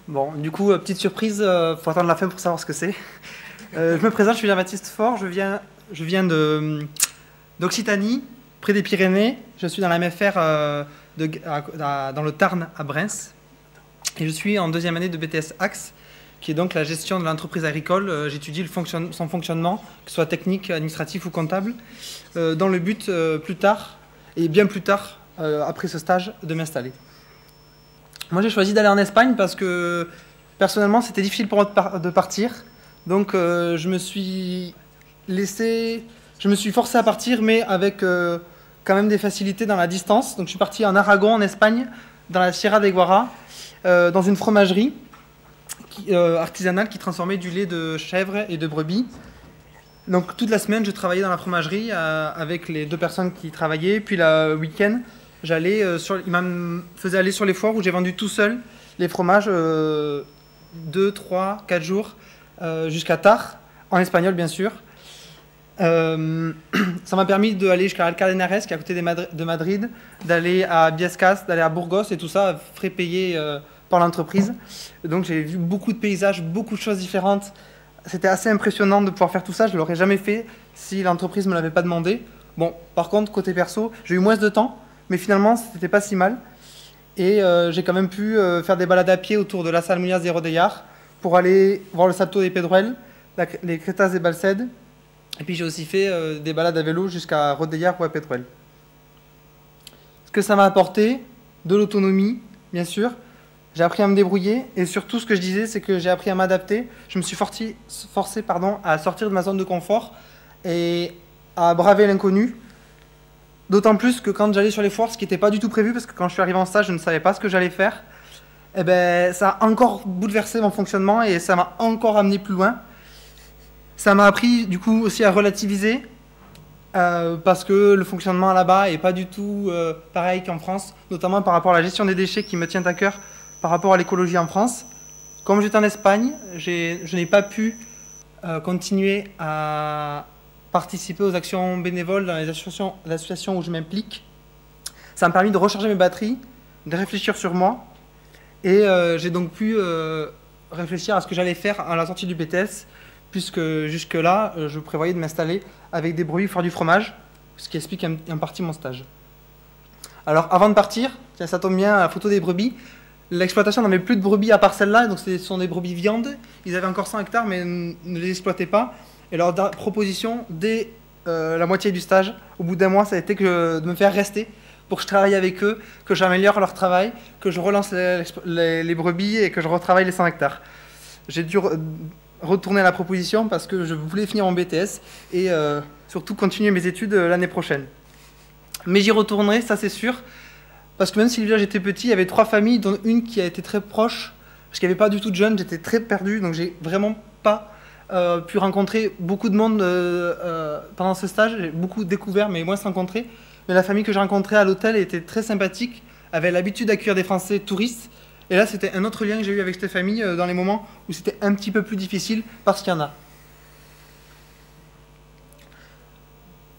Bon, du coup, petite surprise, faut attendre la fin pour savoir ce que c'est. Je me présente, je suis Jean-Baptiste Faure, d'Occitanie, près des Pyrénées. Je suis dans la MFR dans le Tarn à Brens. Et je suis en deuxième année de BTS Axe, qui est donc la gestion de l'entreprise agricole. J'étudie son fonctionnement, que ce soit technique, administratif ou comptable, dans le but plus tard, et bien plus tard, après ce stage, de m'installer. Moi, j'ai choisi d'aller en Espagne parce que, personnellement, c'était difficile pour moi de partir. Donc, je me suis forcé à partir, mais avec quand même des facilités dans la distance. Donc, je suis parti en Aragon, en Espagne, dans la Sierra de Guara, dans une fromagerie artisanale qui transformait du lait de chèvre et de brebis. Donc, toute la semaine, je travaillais dans la fromagerie avec les deux personnes qui travaillaient. Puis, le week-end, il me faisait aller sur les foires où j'ai vendu tout seul les fromages 2, 3, 4 jours jusqu'à tard, en espagnol bien sûr. Ça m'a permis d'aller jusqu'à Alcalá de Henares, qui est à côté de Madrid, d'aller à Biescas, d'aller à Burgos, et tout ça, frais payés par l'entreprise. Donc j'ai vu beaucoup de paysages, beaucoup de choses différentes. C'était assez impressionnant de pouvoir faire tout ça. Je ne l'aurais jamais fait si l'entreprise ne me l'avait pas demandé. Bon, par contre, côté perso, j'ai eu moins de temps, mais finalement, c'était pas si mal. Et j'ai quand même pu faire des balades à pied autour de Las Almuñas de Rodellard pour aller voir le Salto de Pedruel, les Crétas de Balsed. Et puis j'ai aussi fait des balades à vélo jusqu'à Rodellard ou à Pedruel. Ce que ça m'a apporté, de l'autonomie, bien sûr. J'ai appris à me débrouiller et surtout, ce que je disais, c'est que j'ai appris à m'adapter. Je me suis forcé à sortir de ma zone de confort et à braver l'inconnu. D'autant plus que quand j'allais sur les foires, ce qui n'était pas du tout prévu, parce que quand je suis arrivé en stage, je ne savais pas ce que j'allais faire, eh ben, ça a encore bouleversé mon fonctionnement et ça m'a encore amené plus loin. Ça m'a appris du coup aussi à relativiser, parce que le fonctionnement là-bas n'est pas du tout pareil qu'en France, notamment par rapport à la gestion des déchets qui me tient à cœur, par rapport à l'écologie en France. Comme j'étais en Espagne, je n'ai pas pu continuer à participer aux actions bénévoles dans les associations où je m'implique. Ça m'a permis de recharger mes batteries, de réfléchir sur moi, et j'ai donc pu réfléchir à ce que j'allais faire à la sortie du BTS, puisque jusque-là, je prévoyais de m'installer avec des brebis pour faire du fromage, ce qui explique en partie mon stage. Alors, avant de partir, tiens, ça tombe bien, la photo des brebis. L'exploitation n'avait plus de brebis à part celle-là, donc ce sont des brebis viande. Ils avaient encore 100 hectares, mais ne les exploitaient pas. Et leur proposition, dès la moitié du stage, au bout d'un mois, ça a été de me faire rester pour que je travaille avec eux, que j'améliore leur travail, que je relance les brebis et que je retravaille les 100 hectares. J'ai dû retourner à la proposition parce que je voulais finir mon BTS et surtout continuer mes études l'année prochaine. Mais j'y retournerai, ça c'est sûr, parce que même si le village était petit, il y avait 3 familles, dont une qui a été très proche, parce qu'il n'y avait pas du tout de jeunes, j'étais très perdu, donc j'ai vraiment pas pu rencontrer beaucoup de monde pendant ce stage. J'ai beaucoup découvert, mais moins rencontré. Mais la famille que j'ai rencontrée à l'hôtel était très sympathique, avait l'habitude d'accueillir des Français touristes. Et là, c'était un autre lien que j'ai eu avec cette famille dans les moments où c'était un petit peu plus difficile, parce qu'il y en a.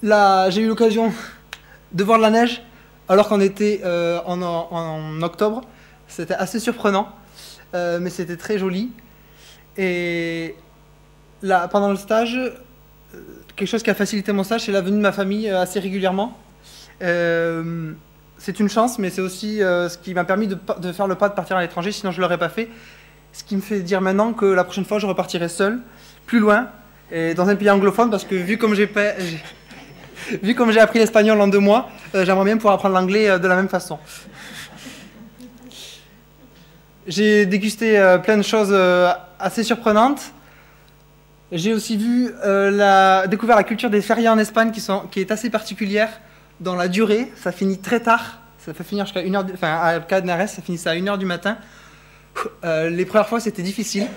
Là, j'ai eu l'occasion de voir de la neige, alors qu'on était en octobre. C'était assez surprenant, mais c'était très joli. Et là, pendant le stage, quelque chose qui a facilité mon stage, c'est la venue de ma famille assez régulièrement. C'est une chance, mais c'est aussi ce qui m'a permis de faire le pas de partir à l'étranger, sinon je ne l'aurais pas fait. Ce qui me fait dire maintenant que la prochaine fois, je repartirai seul, plus loin, et dans un pays anglophone, parce que vu comme j'ai appris l'espagnol en 2 mois, j'aimerais bien pouvoir apprendre l'anglais de la même façon. J'ai dégusté plein de choses assez surprenantes. J'ai aussi découvert la culture des férias en Espagne qui est assez particulière dans la durée. Ça finit très tard, ça peut finir jusqu'à 1h, à Alcalá de Henares, ça finissait à 1h du matin. Les premières fois, c'était difficile.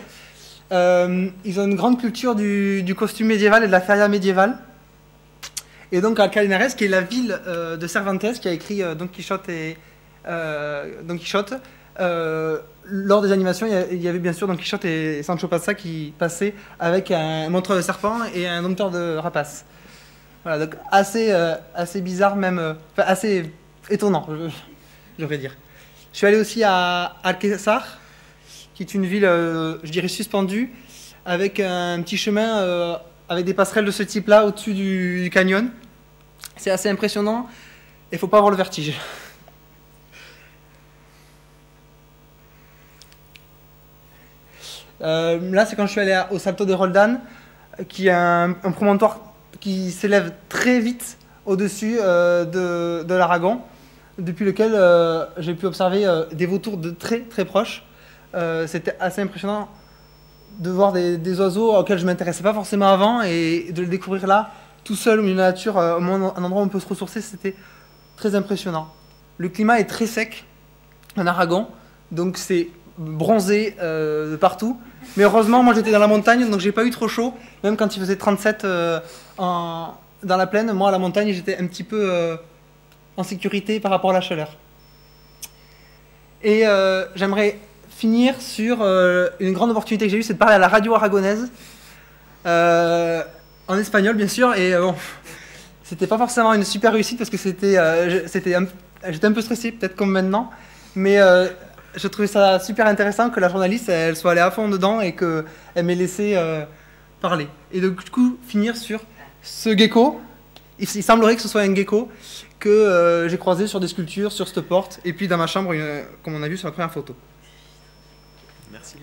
Ils ont une grande culture du costume médiéval et de la feria médiévale. Et donc Alcalá de Henares, qui est la ville de Cervantes, qui a écrit Don Quichotte lors des animations, il y avait bien sûr Don Quichotte et Sancho Panza qui passaient avec un montreur de serpent et un dompteur de rapaces. Voilà, donc assez bizarre même, assez étonnant, je devrais dire. Je suis allé aussi à Alquezar, qui est une ville, je dirais, suspendue, avec un petit chemin avec des passerelles de ce type-là au-dessus du canyon. C'est assez impressionnant et il ne faut pas avoir le vertige. Là, c'est quand je suis allé au Salto de Roldan, qui est un promontoire qui s'élève très vite au-dessus de l'Aragon, depuis lequel j'ai pu observer des vautours de très très proches. C'était assez impressionnant de voir des oiseaux auxquels je ne m'intéressais pas forcément avant et de le découvrir là, tout seul au milieu de la nature, un endroit où on peut se ressourcer, c'était très impressionnant. Le climat est très sec en Aragon, donc c'est bronzé de partout. Mais heureusement, moi j'étais dans la montagne, donc j'ai pas eu trop chaud. Même quand il faisait 37 dans la plaine, moi à la montagne j'étais un petit peu en sécurité par rapport à la chaleur. Et j'aimerais finir sur une grande opportunité que j'ai eue, c'est de parler à la radio aragonaise, en espagnol bien sûr, et bon, c'était pas forcément une super réussite parce que j'étais un peu stressé, peut-être comme maintenant, mais je trouvais ça super intéressant que la journaliste elle soit allée à fond dedans et qu'elle m'ait laissé parler. Et donc, du coup, finir sur ce gecko. Il semblerait que ce soit un gecko que j'ai croisé sur des sculptures, sur cette porte, et puis dans ma chambre, comme on a vu sur la première photo. Merci.